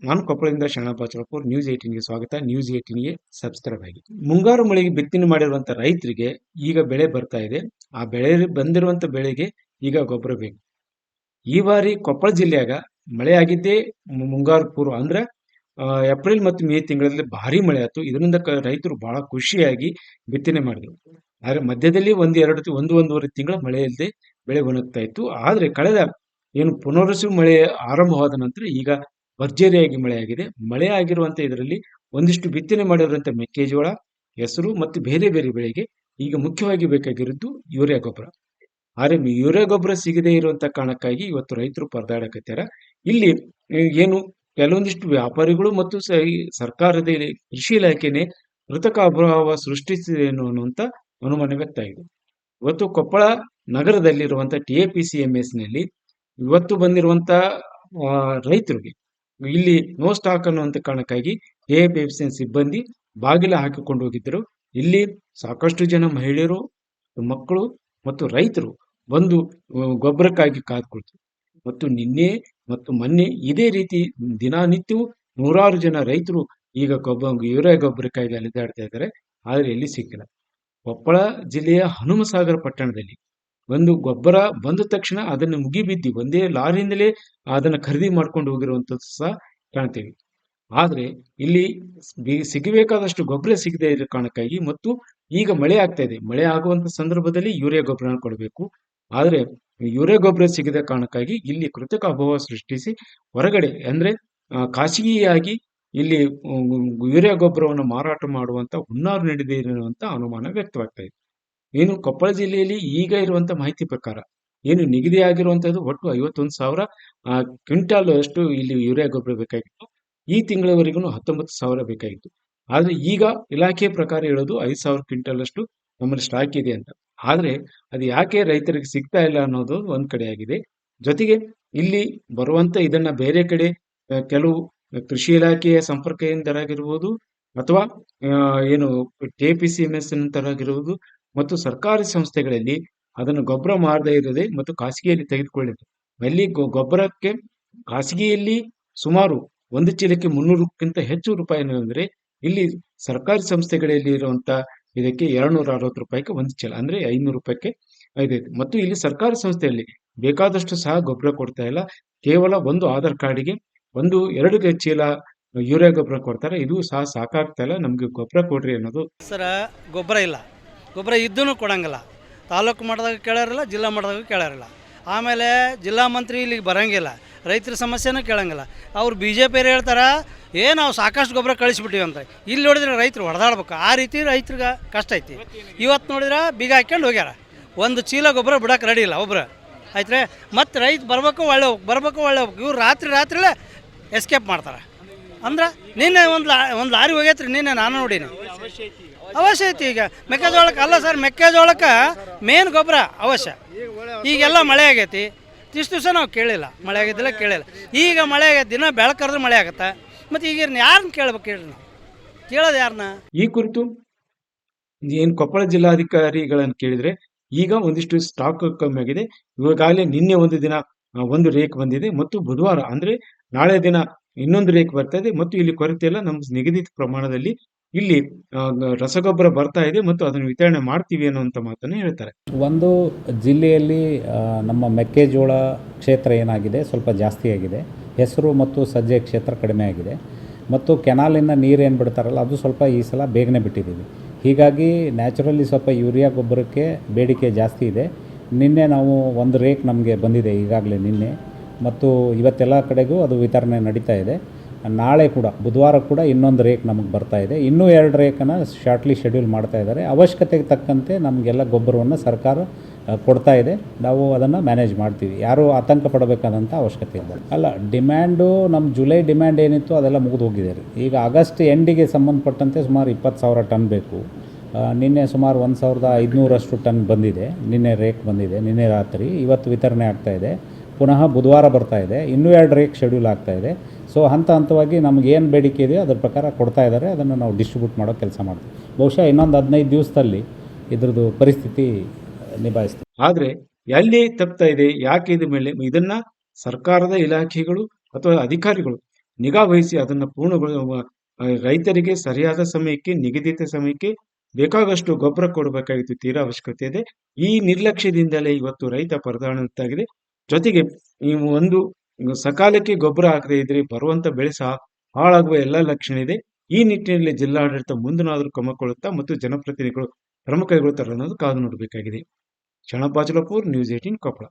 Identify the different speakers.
Speaker 1: ನಾನು ಕೊಪ್ಪಳದಿಂದ ಶರಣಪ್ಪ ಚಳಪೂರ್. ನ್ಯೂಸ್ 18ಗೆ ಸ್ವಾಗತ. News 18ಗೆ subscribe ಆಗಿ. ಮುಂಗಾರು ಮಳೆಗೆ ಬಿತ್ತನೆ ಮಾಡಿರುವಂತ ರೈತರಿಗೆ ಈಗ ಬೆಳೆ ಬರ್ತಾ ಇದೆ. ಆ ಬೆಳೆ ಬಂದಿರುವಂತ ಬೆಳೆಗೆ ಈಗ ಗೊಬ್ಬರ ಬೇಕು. ಈ ಬಾರಿ ಕೊಪ್ಪಳ ಜಿಲ್ಲೆಯಾಗ ಮಳೆ ಆಗಿದ್ದೇ ಮುಂಗಾರು ಪೂರ್ವ ಅಂದ್ರೆ ಏಪ್ರಿಲ್ ಮತ್ತು ಮೇ ತಿಂಗಳಲ್ಲಿ ಭಾರಿ ಮಳೆ ಆಯ್ತು. ಇದರಿಂದ ರೈತರು ಬಹಳ ಖುಷಿಯಾಗಿ ಬಿತ್ತನೆ ಮಾಡಿದ್ರು. ಆದ್ರೆ ಮಧ್ಯದಲ್ಲಿ ಒಂದೂವರೆ ತಿಂಗಳ ಮಳೆ ಇಲ್ಲದೆ ಬೆಳೆ ಒಣಗ್ತಾ ಇತ್ತು. ಆದ್ರೆ ಕಳೆದ ಪುನರ್ವಸು ಮಳೆ ಆರಂಭವಾದ ನಂತರ ಈಗ ಭರ್ಜರಿಯಾಗಿ ಮಳೆ ಆಗಿದೆ. ಮಳೆ ಆಗಿರುವಂತ ಇದರಲ್ಲಿ ಒಂದಿಷ್ಟು ಬಿತ್ತನೆ ಮಾಡಿರುವಂತ ಮೆಕ್ಕೆಜೋಳ, ಹೆಸರು ಮತ್ತು ಬೇರೆ ಬೇರೆ ಬೆಳೆಗೆ ಈಗ ಮುಖ್ಯವಾಗಿ ಬೇಕಾಗಿರೋದು ಯೂರಿಯಾ ಗೊಬ್ಬರ. ಆದ್ರೆ ಯೂರಿಯಾ ಗೊಬ್ಬರ ಸಿಗದೇ ಇರುವಂತ ಕಾರಣಕ್ಕಾಗಿ ಇವತ್ತು ರೈತರು ಪರದಾಡಕತ್ಯಾರ. ಇಲ್ಲಿ ಏನು ಕೆಲವೊಂದಿಷ್ಟು ವ್ಯಾಪಾರಿಗಳು ಮತ್ತು ಸರ್ಕಾರದ ಕೃಷಿ ಇಲಾಖೆನೆ ಕೃತಕ ಅಭಾವ ಸೃಷ್ಟಿಸಿದೇನು ಅನ್ನುವಂತ ಅನುಮಾನ ವ್ಯಕ್ತ ಆಗಿದೆ. ಇವತ್ತು ಕೊಪ್ಪಳ ನಗರದಲ್ಲಿರುವಂತ TAPCMS ನಲ್ಲಿ ಇವತ್ತು ಬಂದಿರುವಂತ ರೈತರಿಗೆ ಇಲ್ಲಿ ನೋ ಸ್ಟಾಕ್ ಅನ್ನುವಂತ ಕಾರಣಕ್ಕಾಗಿ TAPCMS ಸಿಬ್ಬಂದಿ ಬಾಗಿಲ ಹಾಕಿಕೊಂಡು ಹೋಗಿದ್ದರು. ಇಲ್ಲಿ ಸಾಕಷ್ಟು ಜನ ಮಹಿಳೆಯರು, ಮಕ್ಕಳು ಮತ್ತು ರೈತರು ಬಂದು ಗೊಬ್ಬರಕ್ಕಾಗಿ ಕಾದ್ಕೊಳ್ತಾರೆ. ಮತ್ತು ನಿನ್ನೆ ಮತ್ತು ಮೊನ್ನೆ ಇದೇ ರೀತಿ ದಿನನಿತ್ಯವೂ ನೂರಾರು ಜನ ರೈತರು ಈಗ ಯೂರಿಯಾ ಗೊಬ್ಬರಕ್ಕಾಗಿ ಅಲೆದಾಡ್ತಾ ಇದ್ದಾರೆ. ಆದ್ರೆ ಎಲ್ಲಿ ಸಿಕ್ಕಿಲ್ಲ. ಕೊಪ್ಪಳ ಜಿಲ್ಲೆಯ ಹನುಮಸಾಗರ ಪಟ್ಟಣದಲ್ಲಿ ಒಂದು ಗೊಬ್ಬರ ಬಂದ ತಕ್ಷಣ ಅದನ್ನು ಮುಗಿಬಿದ್ದಿ ಒಂದೇ ಲಾರಿಯಿಂದಲೇ ಅದನ್ನ ಖರೀದಿ ಮಾಡ್ಕೊಂಡು ಹೋಗಿರುವಂತದ್ದು ಸಹ ಕಾಣ್ತೇವೆ. ಆದ್ರೆ ಇಲ್ಲಿ ಸಿಗಬೇಕಾದಷ್ಟು ಗೊಬ್ಬರ ಸಿಗದೇ ಇರೋ ಕಾರಣಕ್ಕಾಗಿ ಮತ್ತು ಈಗ ಮಳೆ ಆಗ್ತಾ ಇದೆ. ಮಳೆ ಆಗುವಂತ ಸಂದರ್ಭದಲ್ಲಿ ಯೂರಿಯಾ ಗೊಬ್ಬರ ಕೊಡಬೇಕು. ಆದ್ರೆ ಯೂರಿಯಾ ಗೊಬ್ಬರ ಸಿಗದ ಕಾರಣಕ್ಕಾಗಿ ಇಲ್ಲಿ ಕೃತಕ ಅಭಾವ ಸೃಷ್ಟಿಸಿ ಹೊರಗಡೆ ಅಂದ್ರೆ ಖಾಸಗಿಯಾಗಿ ಇಲ್ಲಿ ಯೂರಿಯಾ ಗೊಬ್ಬರವನ್ನು ಮಾರಾಟ ಮಾಡುವಂತ ಹುನ್ನಾರು ನಡೆದೇ ಇರುವಂತ ಅನುಮಾನ ವ್ಯಕ್ತವಾಗ್ತಾ ಇದೆ. ಕೊಪ್ಪಳ ಜಿಲ್ಲೆಯಲ್ಲಿ ಈಗ ಇರುವಂತ ಮಾಹಿತಿ ಪ್ರಕಾರ ನಿಗದಿಯಾಗಿರುವಂತದ್ದು ಒಟ್ಟು 51,000 ಕ್ವಿಂಟಾಲ್ ಅಷ್ಟು ಇಲ್ಲಿ ಯೂರಿಯಾ ಗೊಬ್ಬರ ಬೇಕಾಗಿತ್ತು. ಈ ತಿಂಗಳವರೆಗೂ 19,000 ಬೇಕಾಗಿತ್ತು. ಆದ್ರೆ ಈಗ ಇಲಾಖೆ ಪ್ರಕಾರ ಹೇಳೋದು 5,000 ಕ್ವಿಂಟಾಲ್ ಅಷ್ಟು ನಮ್ಮಲ್ಲಿ ಸ್ಟಾಕ್ ಇದೆ ಅಂತ. ಆದ್ರೆ ಅದು ಯಾಕೆ ರೈತರಿಗೆ ಸಿಗ್ತಾ ಇಲ್ಲ ಅನ್ನೋದು ಒಂದ್ ಕಡೆ ಆಗಿದೆ. ಜೊತೆಗೆ ಇಲ್ಲಿ ಬರುವಂತ ಇದನ್ನ ಬೇರೆ ಕಡೆ ಕೆಲವು ಕೃಷಿ ಇಲಾಖೆಯ ಸಂಪರ್ಕದಿಂದರಾಗಿರ್ಬೋದು ಅಥವಾ TAPCMS ತರಾಗಿರುವುದು ಮತ್ತು ಸರ್ಕಾರಿ ಸಂಸ್ಥೆಗಳಲ್ಲಿ ಅದನ್ನು ಗೊಬ್ಬರ ಮಾಡದೇ ಇರದೆ ಮತ್ತು ಖಾಸಗಿಯಲ್ಲಿ ತೆಗೆದುಕೊಳ್ಳಿದೆ. ಅಲ್ಲಿ ಗೊಬ್ಬರಕ್ಕೆ ಖಾಸಗಿಯಲ್ಲಿ ಸುಮಾರು ಒಂದು ಚೀಲಕ್ಕೆ 300ಕ್ಕಿಂತ ಹೆಚ್ಚು ರೂಪಾಯಿ ಅಂದ್ರೆ ಇಲ್ಲಿ ಸರ್ಕಾರಿ ಸಂಸ್ಥೆಗಳಲ್ಲಿ ಇರುವಂತ ಇದಕ್ಕೆ 260 ರೂಪಾಯಿಗೆ ಒಂದು ಚೀಲ ಅಂದ್ರೆ 500 ರೂಪಾಯಿಗೆ 5 ಮತ್ತು ಇಲ್ಲಿ ಸರ್ಕಾರಿ ಸಂಸ್ಥೆಯಲ್ಲಿ ಬೇಕಾದಷ್ಟು ಸಹ ಗೊಬ್ಬರ ಕೊಡ್ತಾ ಇಲ್ಲ. ಕೇವಲ ಒಂದು ಆಧಾರ್ ಕಾರ್ಡಿಗೆ 1-2 ಚೀಲ ಯೂರಿಯಾ ಗೊಬ್ಬರ ಕೊಡ್ತಾರೆ. ಇದು ಸಹ ಸಾಕಾಗ್ತಾ ಇಲ್ಲ, ನಮ್ಗೆ ಗೊಬ್ಬರ ಕೊಡ್ರಿ ಅನ್ನೋದು.
Speaker 2: ಸರ ಗೊಬ್ಬರ ಇಲ್ಲ, ಗೊಬ್ಬರ ಇದ್ದೂ ಕೊಡಂಗಿಲ್ಲ. ತಾಲೂಕು ಮಟ್ಟದಾಗ ಕೇಳಾರಿಲ್ಲ, ಜಿಲ್ಲಾ ಮಟ್ಟದಾಗ ಕೇಳಾರಿಲ್ಲ. ಆಮೇಲೆ ಜಿಲ್ಲಾ ಮಂತ್ರಿ ಇಲ್ಲಿಗೆ ಬರೋಂಗಿಲ್ಲ, ರೈತರ ಸಮಸ್ಯೆನೂ ಕೇಳಂಗಿಲ್ಲ. ಅವ್ರು BJP ಹೇಳ್ತಾರೆ ನಾವು ಸಾಕಷ್ಟು ಗೊಬ್ಬರ ಕಳಿಸ್ಬಿಟ್ಟಿವಿ ಅಂತ. ಇಲ್ಲಿ ನೋಡಿದ್ರೆ ರೈತರು ಹೊಡೆದಾಡ್ಬೇಕು. ಆ ರೀತಿ ರೈತರಿಗೆ ಕಷ್ಟ ಐತಿ. ಇವತ್ತು ನೋಡಿದ್ರೆ ಬೀಗ ಹಾಕ್ಕೊಂಡು ಹೋಗ್ಯಾರ. ಒಂದು ಚೀಲ ಗೊಬ್ಬರ ಬಿಡೋಕೆ ರೆಡಿ ಇಲ್ಲ ಒಬ್ಬರು ಆಯ್ತು. ಮತ್ತು ರೈತ ಬರ್ಬೇಕು ಒಳ್ಳೆ ಹೋಗ್ಬೇಕು. ಇವ್ರು ರಾತ್ರಿಲೇ ಎಸ್ಕೇಪ್ ಮಾಡ್ತಾರೆ. ಅಂದ್ರೆ ನಿನ್ನೆ ಒಂದು ಲಾರಿ ಹೋಗೈತ್ರಿ, ನಿನ್ನೆ ನಾನು ನೋಡೀನಿ. ಅವಶ್ಯ ಐತಿ. ಈಗ ಮೆಕ್ಕೆಜೋಳಕ್ಕೆ ಅಲ್ಲ ಸರ್, ಮೆಕ್ಕೆಜೋಳಕ್ಕೆ ಮೇನ್ ಗೊಬ್ಬರ ಅವಶ್ಯ. ಈಗೆಲ್ಲ ಮಳೆ ಆಗೈತಿ. ಇಷ್ಟು ದಿವಸ ನಾವು ಕೇಳಿಲ್ಲ, ಮಳೆ ಆಗಿದ್ದಿಲ್ಲ, ಕೇಳಿಲ್ಲ. ಈಗ ಮಳೆ ಆಗೈತಿ, ದಿನ ಬೆಳಕರೆದ್ರೆ ಮಳೆ ಆಗತ್ತೆ. ಮತ್ತು ಈಗ ಯಾರನ್ನ ಕೇಳ್ಬೇಕು ಹೇಳ್ರಿ? ನಾವು ಕೇಳೋದು ಯಾರನ್ನ?
Speaker 1: ಈ ಕುರಿತು ಕೊಪ್ಪಳ ಜಿಲ್ಲಾಧಿಕಾರಿಗಳನ್ನು ಕೇಳಿದ್ರೆ ಈಗ ಒಂದಿಷ್ಟು ಸ್ಟಾಕ್ ಕಮ್ಮಿ ಆಗಿದೆ. ಇವಾಗಲೇ ನಿನ್ನೆ ಒಂದು ದಿನ ಒಂದು ರೇಕ್ ಬಂದಿದೆ ಮತ್ತು ಬುಧವಾರ ಅಂದ್ರೆ ನಾಳೆ ದಿನ ಇನ್ನೊಂದು ರೇಕ್ ಬರ್ತಾ ಇದೆ. ಮತ್ತು ಇಲ್ಲಿ ಕೊರತೆ ಇಲ್ಲ, ನಮ್ಮ ನಿಗದಿತ ಪ್ರಮಾಣದಲ್ಲಿ ಇಲ್ಲಿ ರಸಗೊಬ್ಬರ ಬರ್ತಾ ಇದೆ ಮತ್ತು ಅದನ್ನು ವಿತರಣೆ ಮಾಡ್ತೀವಿ ಅನ್ನುವಂಥ ಮಾತನ್ನು ಹೇಳ್ತಾರೆ.
Speaker 3: ಒಂದು ಜಿಲ್ಲೆಯಲ್ಲಿ ನಮ್ಮ ಮೆಕ್ಕೆಜೋಳ ಕ್ಷೇತ್ರ ಏನಾಗಿದೆ ಸ್ವಲ್ಪ ಜಾಸ್ತಿ ಆಗಿದೆ, ಹೆಸರು ಮತ್ತು ಸಜ್ಜೆ ಕ್ಷೇತ್ರ ಕಡಿಮೆ ಆಗಿದೆ. ಮತ್ತು ಕೆನಾಲಿನ ನೀರು ಏನು ಬಿಡ್ತಾರಲ್ಲ ಅದು ಸ್ವಲ್ಪ ಈ ಸಲ ಬೇಗನೆ ಬಿಟ್ಟಿದ್ದೀವಿ. ಹೀಗಾಗಿ ನ್ಯಾಚುರಲಿ ಸ್ವಲ್ಪ ಯೂರಿಯಾ ಗೊಬ್ಬರಕ್ಕೆ ಬೇಡಿಕೆ ಜಾಸ್ತಿ ಇದೆ. ನಿನ್ನೆ ನಾವು ಒಂದು ರೇಕ್ ನಮಗೆ ಬಂದಿದೆ ಈಗಾಗಲೇ ನಿನ್ನೆ, ಮತ್ತು ಇವತ್ತೆಲ್ಲ ಕಡೆಗೂ ಅದು ವಿತರಣೆ ನಡೀತಾ ಇದೆ. ನಾಳೆ ಕೂಡ ಬುಧವಾರ ಕೂಡ ಇನ್ನೊಂದು ರೇಕ್ ನಮಗೆ ಬರ್ತಾ ಇದೆ. ಇನ್ನೂ 2 ರೇಕನ್ನು ಶಾರ್ಟ್ಲಿ ಶೆಡ್ಯೂಲ್ ಮಾಡ್ತಾ ಇದ್ದಾರೆ. ಅವಶ್ಯಕತೆಗೆ ತಕ್ಕಂತೆ ನಮಗೆಲ್ಲ ಗೊಬ್ಬರವನ್ನು ಸರ್ಕಾರ ಕೊಡ್ತಾ ಇದೆ. ನಾವು ಅದನ್ನು ಮ್ಯಾನೇಜ್ ಮಾಡ್ತೀವಿ. ಯಾರೂ ಆತಂಕ ಪಡಬೇಕಾದಂಥ ಅವಶ್ಯಕತೆ ಇಲ್ಲ. ಅಲ್ಲ, ಡಿಮ್ಯಾಂಡು ನಮ್ಮ ಜುಲೈ ಡಿಮ್ಯಾಂಡ್ ಏನಿತ್ತು ಅದೆಲ್ಲ ಮುಗಿದು ಹೋಗಿದೆ ರೀ. ಈಗ ಆಗಸ್ಟ್ ಎಂಡಿಗೆ ಸಂಬಂಧಪಟ್ಟಂತೆ ಸುಮಾರು 20,000 ಟನ್ ಬೇಕು. ನಿನ್ನೆ ಸುಮಾರು 1,500 ಟನ್ ಬಂದಿದೆ. ನಿನ್ನೆ ರೇಕ್ ಬಂದಿದೆ, ನಿನ್ನೆ ರಾತ್ರಿ. ಇವತ್ತು ವಿತರಣೆ ಆಗ್ತಾಯಿದೆ. ಪುನಃ ಬುಧವಾರ ಬರ್ತಾ ಇದೆ. ಇನ್ನೂ 2 ರೇಕ್ ಶೆಡ್ಯೂಲ್ ಆಗ್ತಾಯಿದೆ. ಸೊ ಹಂತವಾಗಿ ನಮಗೇನು ಬೇಡಿಕೆ ಇದೆಯೋ ಅದ್ರ ಪ್ರಕಾರ ಕೊಡ್ತಾ ಇದ್ದಾರೆ. ಅದನ್ನು ನಾವು ಡಿಸ್ಟ್ರಿಬ್ಯೂಟ್ ಮಾಡೋ ಕೆಲಸ ಮಾಡ್ತೀವಿ. ಬಹುಶಃ ಇನ್ನೊಂದು 15 ದಿವಸದಲ್ಲಿ ಇದ್ರದ್ದು ಪರಿಸ್ಥಿತಿ ನಿಭಾಯಿಸ್ತೀವಿ.
Speaker 1: ಆದರೆ ಎಲ್ಲಿ ತಪ್ತಾ ಇದೆ, ಯಾಕೆ ಇದನ್ನ ಸರ್ಕಾರದ ಇಲಾಖೆಗಳು ಅಥವಾ ಅಧಿಕಾರಿಗಳು ನಿಗಾ ವಹಿಸಿ ಅದನ್ನು ರೈತರಿಗೆ ಸರಿಯಾದ ಸಮಯಕ್ಕೆ, ನಿಗದಿತ ಸಮಯಕ್ಕೆ ಬೇಕಾದಷ್ಟು ಗೊಬ್ಬರ ಕೊಡಬೇಕಾಗಿತ್ತು, ತೀರಾ ಅವಶ್ಯಕತೆ ಇದೆ. ಈ ನಿರ್ಲಕ್ಷ್ಯದಿಂದಲೇ ಇವತ್ತು ರೈತ ಪರದಾಡುವಂತಾಗಿದೆ. ಜೊತೆಗೆ ನೀವು ಸಕಾಲಕ್ಕೆ ಗೊಬ್ಬರ ಹಾಕದೇ ಇದ್ರೆ ಬರುವಂತ ಬೆಳೆ ಸಹ ಹಾಳಾಗುವ ಎಲ್ಲ ಲಕ್ಷಣ ಇದೆ. ಈ ನಿಟ್ಟಿನಲ್ಲಿ ಜಿಲ್ಲಾಡಳಿತ ಮುಂದನಾದರೂ ಕ್ರಮಗೊಳ್ಳುತ್ತಾ ಮತ್ತು ಜನಪ್ರತಿನಿಧಿಗಳು ಕ್ರಮ ಕೈಗೊಳ್ಳುತ್ತಾರೆ ಅನ್ನೋದು ಕಾದು ನೋಡಬೇಕಾಗಿದೆ. ಶರಣಪ್ಪ ನ್ಯೂಸ್ 18 ಕೊಪ್ಪಳ.